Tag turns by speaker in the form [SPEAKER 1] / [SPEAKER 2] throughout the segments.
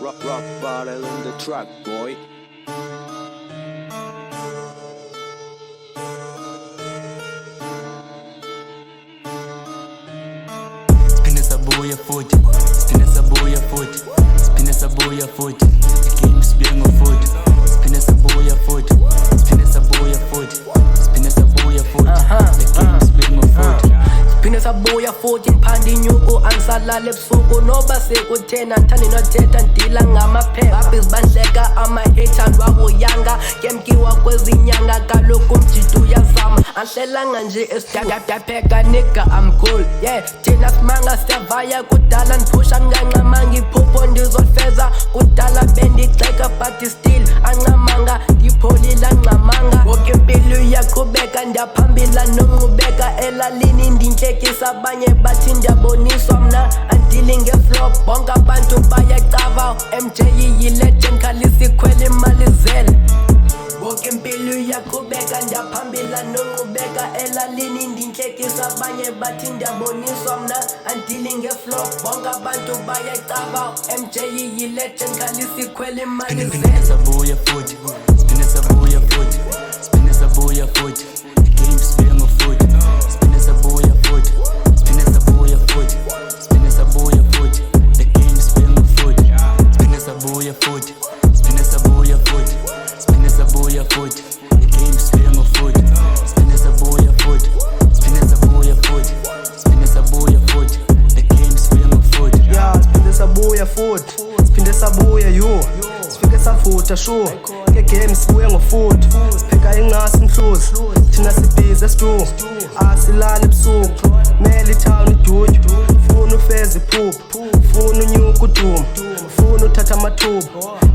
[SPEAKER 1] rock bottle on the track, boy.
[SPEAKER 2] Spin essa boia futhi, spin essa boia futhi, spin essa boia futhi. The game's being a foot. Spin essa boia futhi, spin essa boia futhi, spin essa boia futhi. The game's being a foot.
[SPEAKER 3] Phinde sabuya futhi ngiphanda inyuku angisalala ebusuku noba sekuthena ngithanda nothetha ndila ngamaphepha babhizi bandleka ama-hater ndwakuyanga kemkiwa kwezinyanga kaloku umjidi uyazama angihlelanga nje esidadapheka nigga I'm cool yeah thina simanga siyavaya kudala ndiphusha nganqamanga iphupho ndizolifeza kudala bendigxeka but still ancamanga ndipholile angxamanga woke impilo iyaqhubeka ndiyaphambila nonqubeka elalini ndinhlekisa abanye bathi ndiyaboniswa mna andili ngeflop bonke abantu bayacava MJ yilegend khalisa ikhwela imali zele woke impilo iyaqhubeka ndiyaphambila nonqubeka elalini ndinhlekisa abanye bathi ndiyaboniswa mna andili ngeflop bonke abantu bayacava MJ yilegend khalisa ikhwela imali zele
[SPEAKER 2] Spin essa boia futhi, spin essa boia futhi, spin essa boia futhi. The game's being a foot. Spin essa boia futhi, spin essa boia futhi, spin essa boia futhi. The game's being a foot. Spin essa boia futhi, spin essa boia futhi, spin essa boia futhi. The game's being a foot. Spin essa boia futhi, spin essa boia futhi, spin essa boia futhi. The game's being a foot.
[SPEAKER 4] Yeah, spin essa boia futhi, spin essa boia yo. Sifike savutha sure ke game sibuye ngofuthi sipheka inqasi mhluzi thina sibhize stew asilali ebusuku mele itown idudyu funa ufeza iphupho funa unyuka uduma funa uthatha amathuba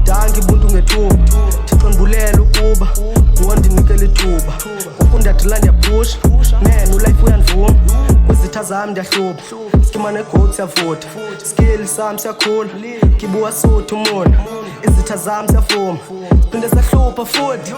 [SPEAKER 4] dangi buntu ngethuba thixo ndibulela ukuba wondinikela ithuba ukundadila ndiyaphusha man ulife uyandivuma kwizitha zami ndiyahluba skima negoat siyavutha skill sami siyakhula ngibuwa suthi umona izitha zami siyafuma phinde sahlupha futhi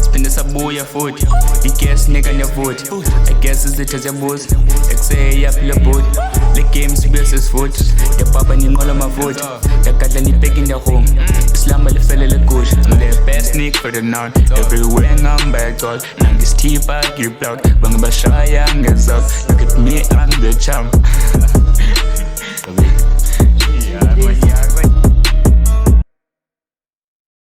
[SPEAKER 2] Spin essa boia futhi, i-gas nigga ngiyavuthi. I guess izitha ziyabuza, ekuseye yaphila bhuti. Le game sibuye sesivuthi, ndiyabhaba ninqola amavutha. Ndiyagadla ndibheki ndiyahuma, isilamba lifele legusha. I'm the best nigga for the night, everywhere ngihamba yagcwala. Nangisithipha ngiblock, bange bashaya ngezakho. Look at me, I'm the champ.